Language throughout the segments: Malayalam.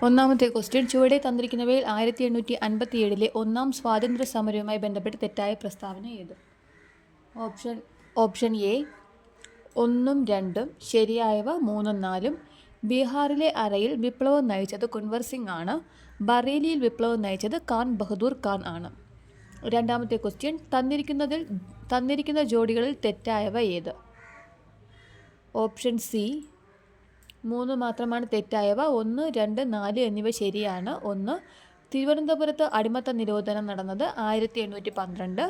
ഒന്നാമത്തെ ക്വസ്റ്റ്യൻ, ചുവടെ തന്നിരിക്കുന്നവയിൽ 1857 ഒന്നാം സ്വാതന്ത്ര്യ സമരവുമായി ബന്ധപ്പെട്ട് തെറ്റായ പ്രസ്താവന ഏത്? ഓപ്ഷൻ എ 1ഉം 2ഉം, ശരിയായവ 3ഉം 4ഉം. ബീഹാറിലെ അറയിൽ വിപ്ലവം നയിച്ചത് കുൻവർ സിംഗ് ആണ്. ബറേലിയിൽ വിപ്ലവം നയിച്ചത് ഖാൻ ബഹദൂർ ഖാൻ ആണ്. രണ്ടാമത്തെ ക്വസ്റ്റ്യൻ, തന്നിരിക്കുന്ന ജോഡികളിൽ തെറ്റായവ ഏത്? ഓപ്ഷൻ സി 3 മാത്രമാണ് തെറ്റായവ. 1, 2, 4 എന്നിവ ശരിയാണ്. 1, തിരുവനന്തപുരത്ത് അടിമത്ത നിരോധനം നടന്നത് 1812.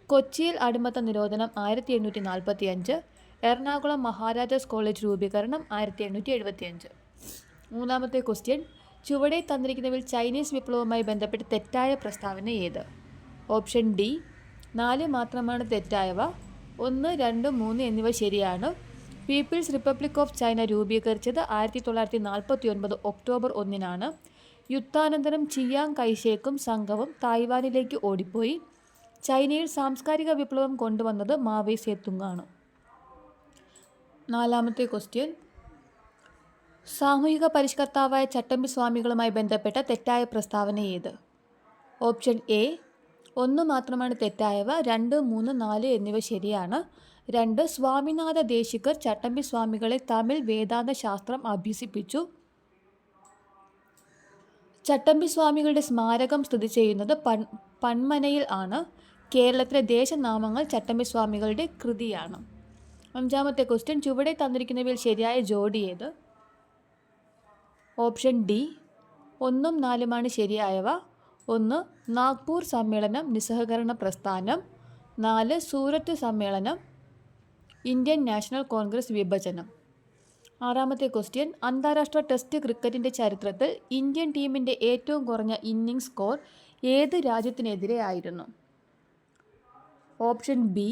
കൊച്ചിയിൽ അടിമത്ത നിരോധനം 1845. എറണാകുളം മഹാരാജാസ് കോളേജ് രൂപീകരണം 1875. മൂന്നാമത്തെ ക്വസ്റ്റ്യൻ, ചുവടെ തന്നിരിക്കുന്നവയിൽ ചൈനീസ് വിപ്ലവവുമായി ബന്ധപ്പെട്ട് തെറ്റായ പ്രസ്താവന ഏത്? ഓപ്ഷൻ ഡി 4 മാത്രമാണ് തെറ്റായവ. 1, 2, 3 എന്നിവ ശരിയാണ്. പീപ്പിൾസ് റിപ്പബ്ലിക് ഓഫ് ചൈന രൂപീകരിച്ചത് 1949 ഒക്ടോബർ 1-നാണ്. യുദ്ധാനന്തരം ചിയാങ് കൈഷേക്കും സംഘവും തായ്വാനിലേക്ക് ഓടിപ്പോയി. ചൈനയിൽ സാംസ്കാരിക വിപ്ലവം കൊണ്ടുവന്നത് മാവേ സേതുങ് ആണ്. നാലാമത്തെ ക്വസ്റ്റ്യൻ, സാമൂഹിക പരിഷ്കർത്താവായ ചട്ടമ്പി സ്വാമികളുമായി ബന്ധപ്പെട്ട തെറ്റായ പ്രസ്താവന ഏത്? ഓപ്ഷൻ എ 1 മാത്രമാണ് തെറ്റായവ. 2, 3, 4 എന്നിവ ശരിയാണ്. 2, സ്വാമിനാഥ ദേശികർ ചട്ടമ്പി സ്വാമികളെ തമിഴ് വേദാന്ത ശാസ്ത്രം അഭ്യസിപ്പിച്ചു. ചട്ടമ്പി സ്വാമികളുടെ സ്മാരകം സ്ഥിതി ചെയ്യുന്നത് പന്മനയിൽ ആണ്. കേരളത്തിലെ ദേശനാമങ്ങൾ ചട്ടമ്പി സ്വാമികളുടെ കൃതിയാണ്. അഞ്ചാമത്തെ ക്വസ്റ്റ്യൻ, ചുവടെ തന്നിരിക്കുന്നവയിൽ ശരിയായ ജോഡി ഏത്? ഓപ്ഷൻ ഡി 1ഉം 4ഉമാണ് ശരിയായവ. 1, നാഗ്പൂർ സമ്മേളനം നിസ്സഹകരണ പ്രസ്ഥാനം. 4, സൂററ്റ് സമ്മേളനം. ഇന്ത്യൻ നാഷണൽ കോൺഗ്രസ് വിഭജനം. ആറാമത്തെ ക്വസ്റ്റ്യൻ, അന്താരാഷ്ട്ര ടെസ്റ്റ് ക്രിക്കറ്റിൻ്റെ ചരിത്രത്തിൽ ഇന്ത്യൻ ടീമിൻ്റെ ഏറ്റവും കുറഞ്ഞ ഇന്നിംഗ്സ് സ്കോർ ഏത് രാജ്യത്തിനെതിരെ ആയിരുന്നു? Option B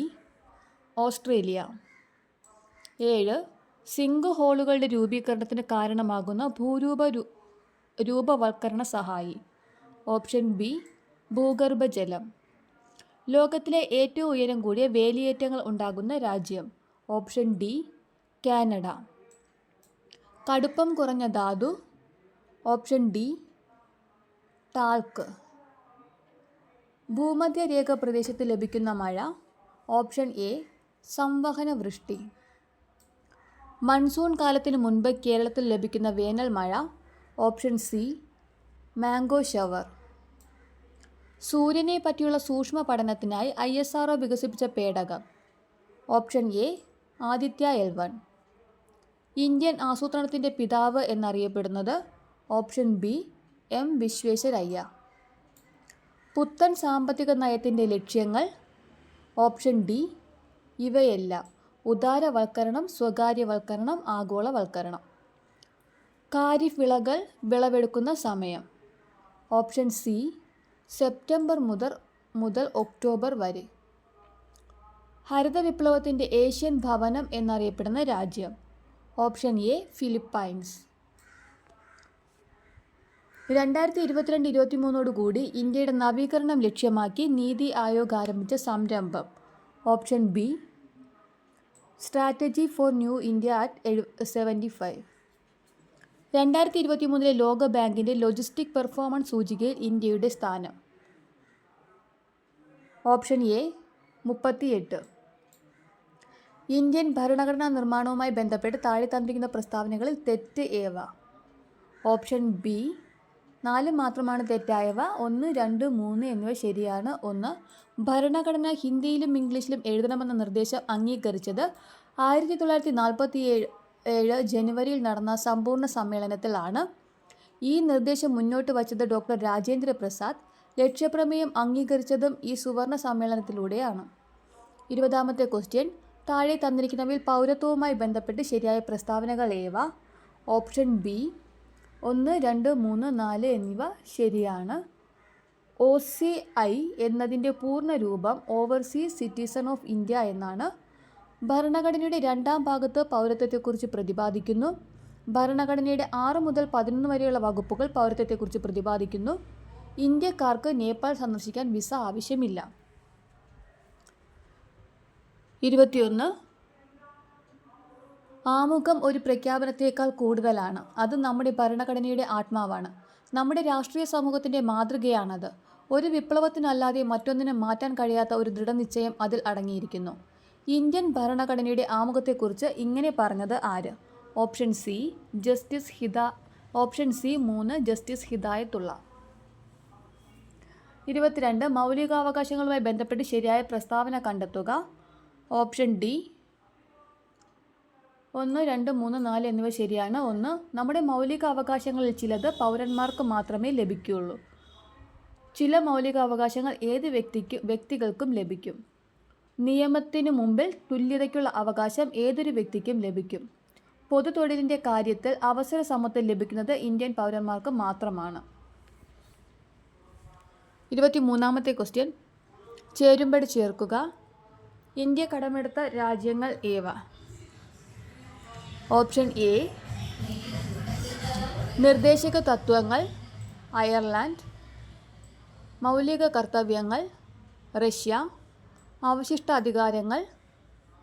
Australia. 7, സിങ്ക് ഹോളുകളുടെ രൂപീകരണത്തിന് കാരണമാകുന്ന രൂപവൽക്കരണ സഹായി. ഓപ്ഷൻ ബി ഭൂഗർഭജലം. ലോകത്തിലെ ഏറ്റവും ഉയരം കൂടിയ വേലിയേറ്റങ്ങൾ ഉണ്ടാകുന്ന രാജ്യം. Option D Canada. കടുപ്പം കുറഞ്ഞ ധാതു. Option D talc. ഭൂമധ്യരേഖ പ്രദേശത്ത് ലഭിക്കുന്ന മഴ. ഓപ്ഷൻ എ സംവഹന വൃഷ്ടി. മൺസൂൺ കാലത്തിന് മുൻപ് കേരളത്തിൽ ലഭിക്കുന്ന വേനൽ മഴ. Option C mango shower. സൂര്യനെ പറ്റിയുള്ള സൂക്ഷ്മ പഠനത്തിനായി ISRO വികസിപ്പിച്ച പേടകം. Option A Aditya L1. Indian ആസൂത്രണത്തിൻ്റെ പിതാവ് എന്നറിയപ്പെടുന്നത്. Option B M Visvesvaraya. പുത്തൻ സാമ്പത്തിക നയത്തിൻ്റെ ലക്ഷ്യങ്ങൾ. ഓപ്ഷൻ ഡി ഇവയെല്ലാം: ഉദാരവൽക്കരണം, സ്വകാര്യവൽക്കരണം, ആഗോളവൽക്കരണം. ഖാരിഫ് വിളകൾ വിളവെടുക്കുന്ന സമയം. ഓപ്ഷൻ സി സെപ്റ്റംബർ മുതൽ ഒക്ടോബർ വരെ. ഹരിത വിപ്ലവത്തിൻ്റെ ഏഷ്യൻ ഭവനം എന്നറിയപ്പെടുന്ന രാജ്യം. Option A Philippines. 2022-23 ഇന്ത്യയുടെ നവീകരണം ലക്ഷ്യമാക്കി നീതി ആയോഗ് ആരംഭിച്ച സംരംഭം. Option B strategy for new India at 75. 2023 ലോക ബാങ്കിൻ്റെ ലോജിസ്റ്റിക് പെർഫോമൻസ് സൂചികയിൽ ഇന്ത്യയുടെ സ്ഥാനം. Option A 38. ഇന്ത്യൻ ഭരണഘടനാ നിർമ്മാണവുമായി ബന്ധപ്പെട്ട് താഴെ തന്നിരിക്കുന്ന പ്രസ്താവനകളിൽ തെറ്റ് ഏവ? ഓപ്ഷൻ ബി 4 മാത്രമാണ് തെറ്റായവ. 1, 2, 3 എന്നിവ ശരിയാണ്. 1, ഭരണഘടന ഹിന്ദിയിലും ഇംഗ്ലീഷിലും എഴുതണമെന്ന നിർദ്ദേശം അംഗീകരിച്ചത് 1947 ജനുവരിയിൽ നടന്ന സമ്പൂർണ്ണ സമ്മേളനത്തിലാണ്. ഈ നിർദ്ദേശം മുന്നോട്ട് വച്ചത് ഡോക്ടർ രാജേന്ദ്ര പ്രസാദ്. ലക്ഷ്യപ്രമേയം അംഗീകരിച്ചതും ഈ സുവർണ സമ്മേളനത്തിലൂടെയാണ്. 20ാമത്തെ ക്വസ്റ്റ്യൻ, താഴെ തന്നിരിക്കുന്നവയിൽ പൗരത്വവുമായി ബന്ധപ്പെട്ട് ശരിയായ പ്രസ്താവനകൾ ഏവ? ഓപ്ഷൻ ബി 1, 2, 3, 4 എന്നിവ ശരിയാണ്. OCI എന്നതിൻ്റെ പൂർണ്ണ രൂപം ഓവർസീസ് സിറ്റിസൺ ഓഫ് ഇന്ത്യ എന്നാണ്. ഭരണഘടനയുടെ 2ാം ഭാഗത്ത് പൗരത്വത്തെക്കുറിച്ച് പ്രതിപാദിക്കുന്നു. ഭരണഘടനയുടെ 6 മുതൽ 11 വരെയുള്ള വകുപ്പുകൾ പൗരത്വത്തെക്കുറിച്ച് പ്രതിപാദിക്കുന്നു. ഇന്ത്യക്കാർക്ക് നേപ്പാൾ സന്ദർശിക്കാൻ വിസ ആവശ്യമില്ല. 21 ആമുഖം ഒരു പ്രഖ്യാപനത്തേക്കാൾ കൂടുതലാണ്. അത് നമ്മുടെ ഭരണഘടനയുടെ ആത്മാവാണ്. നമ്മുടെ രാഷ്ട്രീയ സമൂഹത്തിൻ്റെ മാതൃകയാണത്. ഒരു വിപ്ലവത്തിനല്ലാതെ മറ്റൊന്നിനും മാറ്റാൻ കഴിയാത്ത ഒരു ദൃഢനിശ്ചയം അതിൽ അടങ്ങിയിരിക്കുന്നു. ഇന്ത്യൻ ഭരണഘടനയുടെ ആമുഖത്തെക്കുറിച്ച് ഇങ്ങനെ പറഞ്ഞത് ആര്? Option C 3 justice Hidayatullah. 22 മൗലികാവകാശങ്ങളുമായി ബന്ധപ്പെട്ട് ശരിയായ പ്രസ്താവന കണ്ടെത്തുക. ഓപ്ഷൻ ഡി 1, 2, 3, 4 എന്നിവ ശരിയാണ്. 1. നമ്മുടെ മൗലിക അവകാശങ്ങളിൽ ചിലത് പൗരന്മാർക്ക് മാത്രമേ ലഭിക്കുകയുള്ളൂ. ചില മൗലിക അവകാശങ്ങൾ ഏത് വ്യക്തികൾക്കും ലഭിക്കും. നിയമത്തിനു മുമ്പിൽ തുല്യതയ്ക്കുള്ള അവകാശം ഏതൊരു വ്യക്തിക്കും ലഭിക്കും. പൊതു തൊഴിലിൻ്റെ കാര്യത്തിൽ അവസര സമത്വം ലഭിക്കുന്നത് ഇന്ത്യൻ പൗരന്മാർക്ക് മാത്രമാണ്. 23ാമത്തെ ക്വസ്റ്റ്യൻ. ചേരുംപടി ചേർക്കുക. ഇന്ത്യ കടമെടുത്ത രാജ്യങ്ങൾ ഏവ? ഓപ്ഷൻ എ നിർദ്ദേശക തത്വങ്ങൾ അയർലാൻഡ്, മൗലിക കർത്തവ്യങ്ങൾ റഷ്യ, അവശിഷ്ടാധികാരങ്ങൾ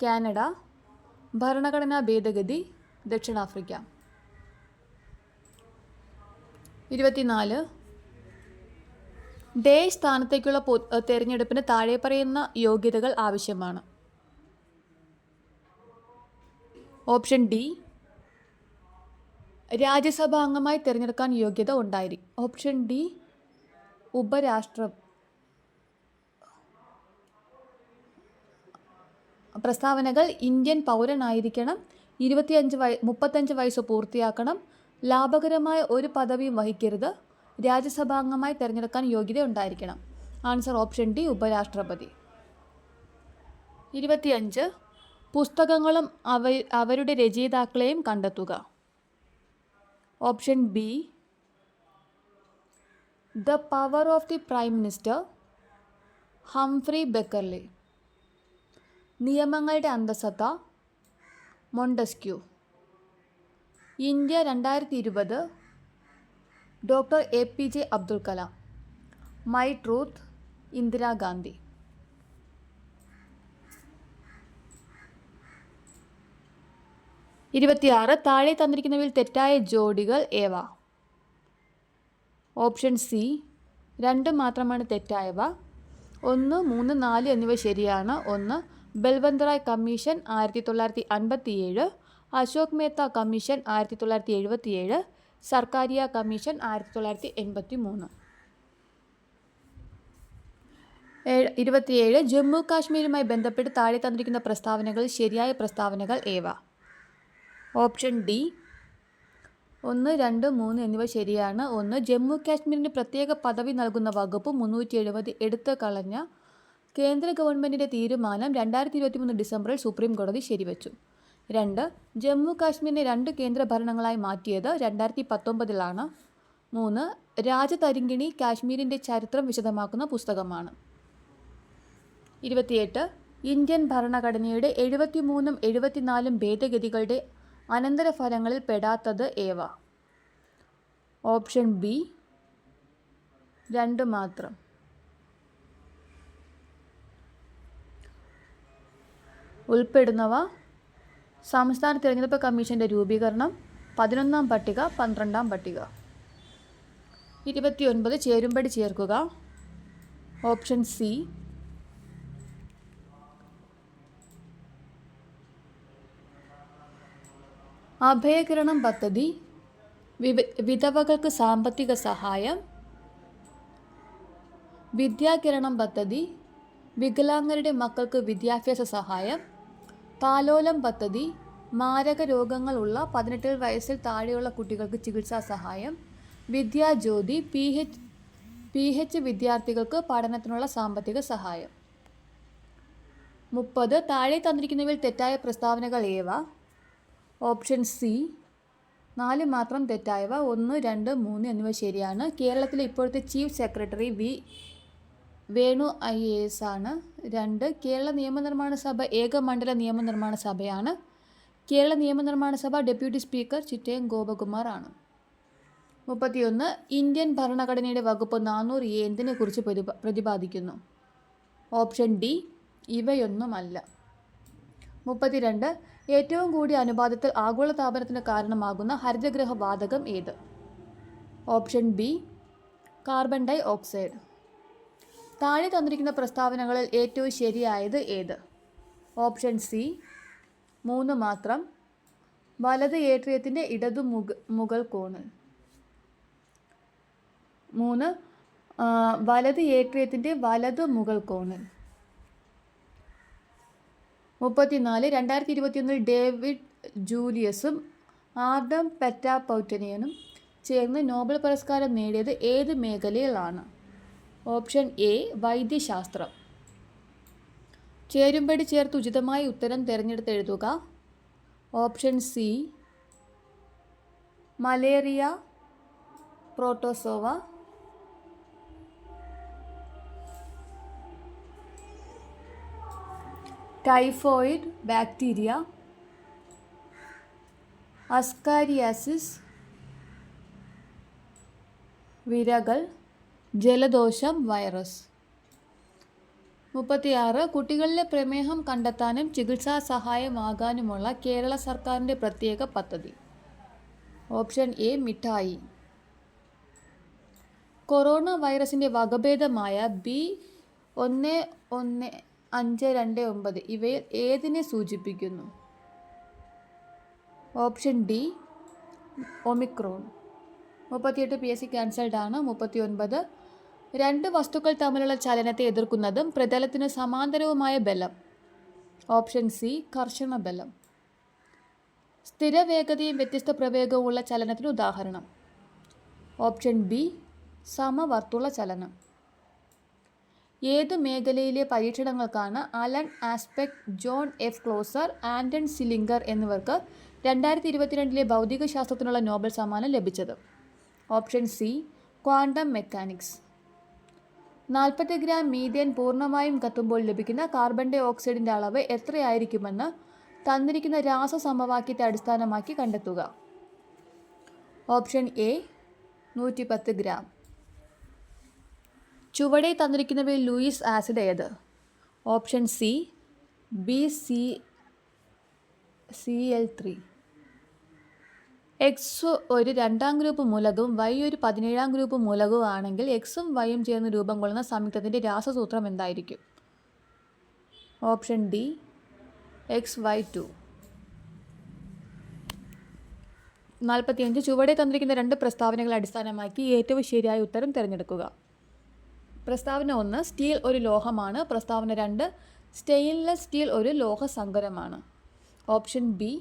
കാനഡ, ഭരണഘടനാ ഭേദഗതി ദക്ഷിണാഫ്രിക്ക. 24 ഡേഷ് സ്ഥാനത്തേക്കുള്ള തെരഞ്ഞെടുപ്പിന് താഴെ പറയുന്ന യോഗ്യതകൾ ആവശ്യമാണ്. ഓപ്ഷൻ ഡി രാജ്യസഭാ അംഗമായി തിരഞ്ഞെടുക്കാൻ യോഗ്യത ഉണ്ടായിരിക്കും. ഓപ്ഷൻ ഡി പ്രസ്താവനകൾ ഇന്ത്യൻ പൗരനായിരിക്കണം, 35 വയസ്സ് പൂർത്തിയാക്കണം, ലാഭകരമായ ഒരു പദവിയും വഹിക്കരുത്, രാജ്യസഭാംഗമായി തിരഞ്ഞെടുക്കാൻ യോഗ്യത ഉണ്ടായിരിക്കണം. ആൻസർ ഓപ്ഷൻ ഡി ഉപരാഷ്ട്രപതി. 25 പുസ്തകങ്ങളും അവരുടെ രചയിതാക്കളെയും കണ്ടെത്തുക. Option B the Power of the Prime Minister Humphrey Berkeley, നിയമങ്ങളുടെ അന്തസത്ത Montesquieu, India 2020 doctor APJ Abdul Kalam, My Truth Indira Gandhi. 26 താഴെ തന്നിരിക്കുന്നവയിൽ തെറ്റായ ജോഡികൾ ഏവ? ഓപ്ഷൻ സി 2 മാത്രമാണ് തെറ്റായവ. 1, 3, 4 എന്നിവ ശരിയാണ്. 1 Balwant Rai commission 1957, Ashok Mehta commission 1977, Sarkaria commission 1983. 27 Jammu കാശ്മീരുമായി ബന്ധപ്പെട്ട് താഴെ തന്നിരിക്കുന്ന പ്രസ്താവനകളിൽ ശരിയായ പ്രസ്താവനകൾ ഏവ? ഓപ്ഷൻ ഡി 1, 2, 3 എന്നിവ ശരിയാണ്. 1 ജമ്മു കാശ്മീരിന് പ്രത്യേക പദവി നൽകുന്ന വകുപ്പ് 370 എടുത്തു കളഞ്ഞ കേന്ദ്ര ഗവൺമെൻറ്റിൻ്റെ തീരുമാനം 2023 ഡിസംബറിൽ സുപ്രീം കോടതി ശരിവച്ചു. 2 ജമ്മു കാശ്മീരിനെ 2 കേന്ദ്ര ഭരണങ്ങളായി മാറ്റിയത് 2019 3 രാജതരിങ്കിണി കാശ്മീരിൻ്റെ ചരിത്രം വിശദമാക്കുന്ന പുസ്തകമാണ്. 28 ഇന്ത്യൻ ഭരണഘടനയുടെ 73 74 ഭേദഗതികളുടെ അനന്തരഫലങ്ങളിൽ പെടാത്തത് ഏവ? ഓപ്ഷൻ ബി 2 മാത്രം. ഉൾപ്പെടുന്നവ സംസ്ഥാന തിരഞ്ഞെടുപ്പ് കമ്മീഷൻ്റെ രൂപീകരണം, 11ാം പട്ടിക, 12ാം പട്ടിക. 29 ചേരുംപടി ചേർക്കുക. ഓപ്ഷൻ സി അഭയകിരണം പദ്ധതി വിധവകൾക്ക് സാമ്പത്തിക സഹായം, വിദ്യാകിരണം പദ്ധതി വികലാംഗരുടെ മക്കൾക്ക് വിദ്യാഭ്യാസ സഹായം, താലോലം പദ്ധതി മാരക രോഗങ്ങളുള്ള 18 വയസ്സിൽ താഴെയുള്ള കുട്ടികൾക്ക് ചികിത്സാ സഹായം, വിദ്യാജ്യോതി PH വിദ്യാർത്ഥികൾക്ക് പഠനത്തിനുള്ള സാമ്പത്തിക സഹായം. 30 താഴെ തന്നിരിക്കുന്നവയിൽ തെറ്റായ പ്രസ്താവനകൾ ഏവ? ഓപ്ഷൻ സി 4 മാത്രം തെറ്റായവ. 1, 2, 3 എന്നിവ ശരിയാണ്. കേരളത്തിലെ ഇപ്പോഴത്തെ ചീഫ് സെക്രട്ടറി വേണു IAS ആണ്. 2 കേരള നിയമനിർമ്മാണ സഭ ഏകമണ്ഡല നിയമനിർമ്മാണ സഭയാണ്. കേരള നിയമനിർമ്മാണ സഭ ഡെപ്യൂട്ടി സ്പീക്കർ ചിറ്റയം ഗോപകുമാർ ആണ്. 31 ഇന്ത്യൻ ഭരണഘടനയുടെ വകുപ്പ് 400A എന്തിനെക്കുറിച്ച് പ്രതിപാദിക്കുന്നു? Option D ഇവയൊന്നുമല്ല. 32 ഏറ്റവും കൂടിയ അനുപാതത്തിൽ ആഗോളതാപനത്തിന് കാരണമാകുന്ന ഹരിതഗൃഹ വാതകം ഏത്? Option B carbon dioxide. താഴെ തന്നിരിക്കുന്ന പ്രസ്താവനകളിൽ ഏറ്റവും ശരിയായത് ഏത്? ഓപ്ഷൻ സി 3 മാത്രം. വലത് ഏട്രിയത്തിൻ്റെ ഇടതു മുകൾ കോണിൽ. 3 വലത് ഏട്രിയത്തിൻ്റെ വലത് മുകൾ കോണിൽ. 34 2021 ഡേവിഡ് ജൂലിയസും ആർഡം പെറ്റാപൗറ്റനിയനും ചേർന്ന് നോബൽ പുരസ്കാരം നേടിയത് ഏത് മേഖലയിലാണ്? ഓപ്ഷൻ എ വൈദ്യശാസ്ത്രം. ചേരുംപടി ചേർത്ത് ഉചിതമായ ഉത്തരം തിരഞ്ഞെടുത്ത് എഴുതുക. Option C malaria protozoa. Typhoid bacteria. Ascariasis വിരകൾ. ജലദോഷം വൈറസ്. 36 കുട്ടികളിലെ പ്രമേഹം കണ്ടെത്താനും ചികിത്സാ സഹായമാകാനുമുള്ള കേരള സർക്കാരിൻ്റെ പ്രത്യേക പദ്ധതി. ഓപ്ഷൻ എ മിഠായി. കൊറോണ വൈറസിൻ്റെ വകഭേദമായ B11529 ഇവയിൽ ഏതിനെ സൂചിപ്പിക്കുന്നു? Option D Omicron. 38 PSC cancelled ആണ്. 39 രണ്ട് വസ്തുക്കൾ തമ്മിലുള്ള ചലനത്തെ എതിർക്കുന്നതും പ്രതലത്തിന് സമാന്തരവുമായ ബലം. ഓപ്ഷൻ സി കർഷണ ബലം. സ്ഥിരവേഗതയും വ്യത്യസ്ത പ്രവേഗവുമുള്ള ചലനത്തിന് ഉദാഹരണം. ഓപ്ഷൻ ബി സമവർത്തുള ചലനം. ഏത് മേഖലയിലെ പരീക്ഷണങ്ങൾക്കാണ് Alain Aspect, John F Clauser, Anton Zeilinger എന്നിവർക്ക് 2022 ഭൗതികശാസ്ത്രത്തിനുള്ള നോബൽ സമ്മാനം ലഭിച്ചത്? Option C quantum mechanics. 40 gram methane പൂർണ്ണമായും കത്തുമ്പോൾ ലഭിക്കുന്ന കാർബൺ ഡൈ ഓക്സൈഡിൻ്റെ അളവ് എത്രയായിരിക്കുമെന്ന് തന്നിരിക്കുന്ന രാസസമവാക്യത്തെ അടിസ്ഥാനമാക്കി കണ്ടെത്തുക. Option A 110 gram. ചുവടെ തന്നിരിക്കുന്നവയിൽ ലൂയിസ് ആസിഡ് ഏത്? Option C BCl3. എക്സ് ഒരു 2ാം ഗ്രൂപ്പ് മൂലകവും വൈ ഒരു 17ാം ഗ്രൂപ്പ് മൂലകവും ആണെങ്കിൽ എക്സും വൈയും ചേർന്ന് രൂപം കൊള്ളുന്ന സംയുക്തത്തിൻ്റെ രാസസൂത്രം എന്തായിരിക്കും? Option D XY2. 45 ചുവടെ തന്നിരിക്കുന്ന 2 പ്രസ്താവനകളെ അടിസ്ഥാനമാക്കി ഏറ്റവും ശരിയായ ഉത്തരം തിരഞ്ഞെടുക്കുക. പ്രസ്താവന 1 സ്റ്റീൽ ഒരു ലോഹമാണ്. പ്രസ്താവന 2 സ്റ്റെയിൻലെസ് സ്റ്റീൽ ഒരു ലോഹസങ്കരമാണ്. ഓപ്ഷൻ ബി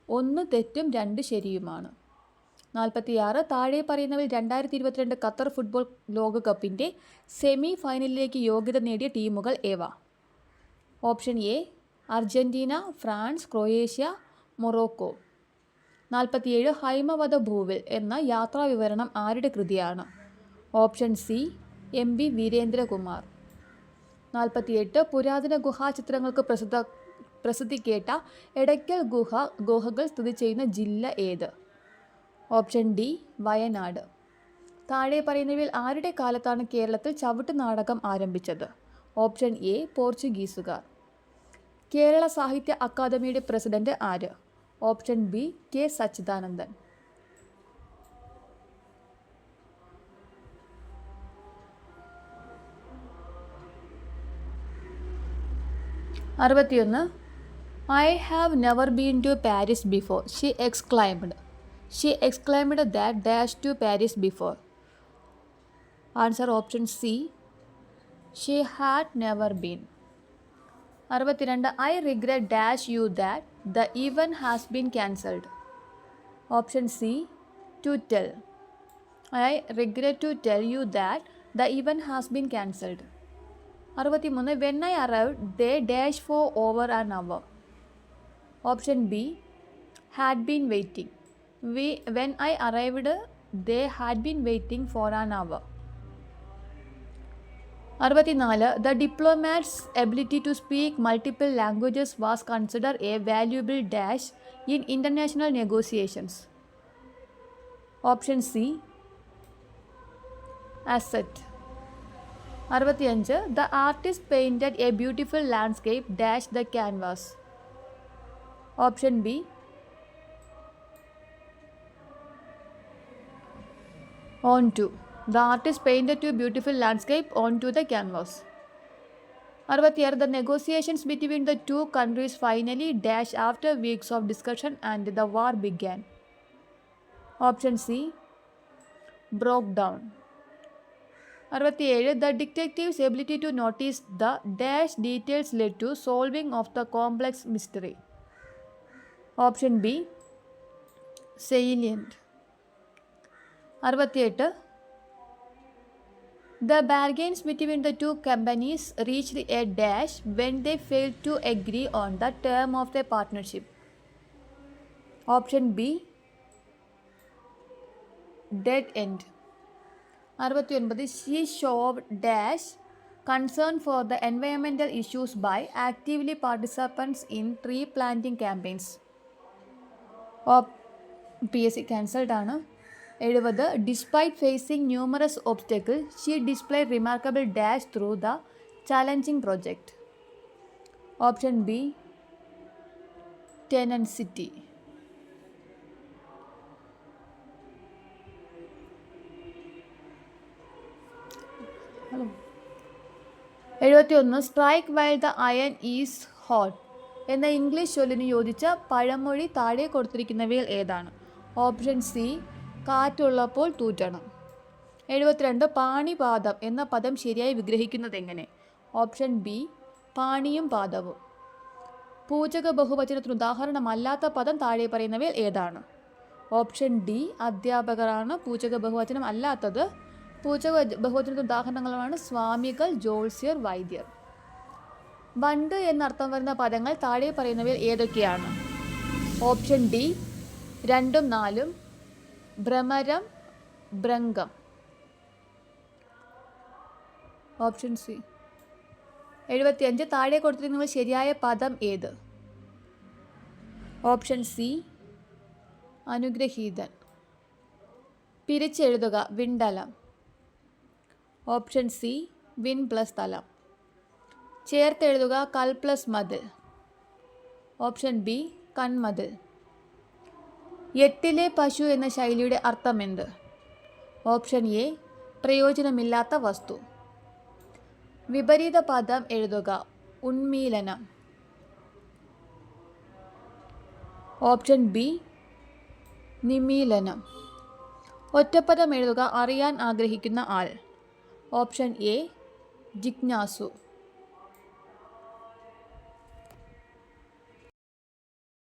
1 തെറ്റും 2 ശരിയുമാണ്. 46 താഴെ പറയുന്നവയിൽ 2022 ഖത്തർ ഫുട്ബോൾ ലോകകപ്പിൻ്റെ സെമി ഫൈനലിലേക്ക് യോഗ്യത നേടിയ ടീമുകൾ ഏവ? Option A Argentina, France, Croatia, Morocco. 47 ഹൈമവത ഭൂവിൽ എന്ന യാത്രാവിവരണം ആരുടെ കൃതിയാണ്? Option C MB Veerendrakumar. 48 പുരാതന ഗുഹാചിത്രങ്ങൾക്ക് പ്രസിദ്ധി കേട്ട എടയ്ക്കൽ ഗുഹകൾ സ്ഥിതി ചെയ്യുന്ന ജില്ല ഏത്? Option D Wayanad. താഴെ പറയുന്നവയിൽ ആരുടെ കാലത്താണ് കേരളത്തിൽ ചവിട്ട് നാടകം ആരംഭിച്ചത്? ഓപ്ഷൻ എ പോർച്ചുഗീസുകാർ. കേരള സാഹിത്യ അക്കാദമിയുടെ പ്രസിഡന്റ് ആര്? Option B K Sachidanandan. 61 I have never been to Paris before. She exclaimed that dash to Paris before. Answer option C. She had never been. 62 I regret dash you that the event has been cancelled. Option C. To tell. I regret to tell you that the event has been cancelled. 63 when I arrived they dash for over an hour. Option B. Had been waiting. When I arrived they had been waiting for an hour. 64 the diplomat's ability to speak multiple languages was considered a valuable dash in international negotiations. Option C. Asset. 65 the artist painted a beautiful landscape dash the canvas. Option B on to. The artist painted two beautiful landscape onto the canvas. 66. The negotiations between the two countries finally dash after weeks of discussion and the war began. Option C broke down. 67. The detective's ability to notice the dash details led to solving of the complex mystery. Option B salient. 68. The bargains between the two companies reached a dash when they failed to agree on the term of their partnership. Option B dead end. 69. She showed dash concern for the environmental issues by actively participants in tree planting campaigns. PSC cancelled ആണ്. 70. Despite facing numerous obstacles, she displayed remarkable dash through the challenging project. Option B tenacity. Hello. 71. Strike while the iron is hot എന്ന ഇംഗ്ലീഷ് ചൊല്ലിന് യോജിച്ച പഴമൊഴി താഴെ കൊടുത്തിരിക്കുന്നവയിൽ ഏതാണ്? Option C കാറ്റുള്ളപ്പോൾ തൂറ്റണം. 72. പാണിപാദം എന്ന പദം ശരിയായി വിഗ്രഹിക്കുന്നത് എങ്ങനെ? Option B പാണിയും പാദവും. പൂജക ബഹുവചനത്തിന് ഉദാഹരണമല്ലാത്ത പദം താഴെ പറയുന്നവയിൽ ഏതാണ്? ഓപ്ഷൻ ഡി അധ്യാപകരാണ് പൂജക ബഹുവചനം അല്ലാത്തത്. പൂജക ബഹുവചനത്തിന് ഉദാഹരണങ്ങളാണ് സ്വാമികൾ, ജോത്സ്യർ, വൈദ്യർ. വണ്ട് എന്നർത്ഥം വരുന്ന പദങ്ങൾ താഴെ പറയുന്നവയിൽ ഏതൊക്കെയാണ്? ഓപ്ഷൻ ഡി 2ഉം 4ഉം, ഭ്രമരം, ഭ്രംഗം. Option C. 75. താഴെ കൊടുത്തിരിക്കുന്ന ശരിയായ പദം ഏത്? ഓപ്ഷൻ സി അനുഗ്രഹീതൻ. പിരിച്ചെഴുതുക വിണ്ടലം. ഓപ്ഷൻ സി വിൻ പ്ലസ് തലം. ചേർത്തെഴുതുക കൽ പ്ലസ് മതിൽ. ഓപ്ഷൻ ബി കൺമതിൽ. എട്ടിലെ പശു എന്ന ശൈലിയുടെ അർത്ഥം എന്ത്? ഓപ്ഷൻ എ പ്രയോജനമില്ലാത്ത വസ്തു. വിപരീത പദം എഴുതുക ഉന്മീലനം. Option B നിമീലനം. ഒറ്റപ്പദം എഴുതുക അറിയാൻ ആഗ്രഹിക്കുന്ന ആൾ. Option A ജിജ്ഞാസു.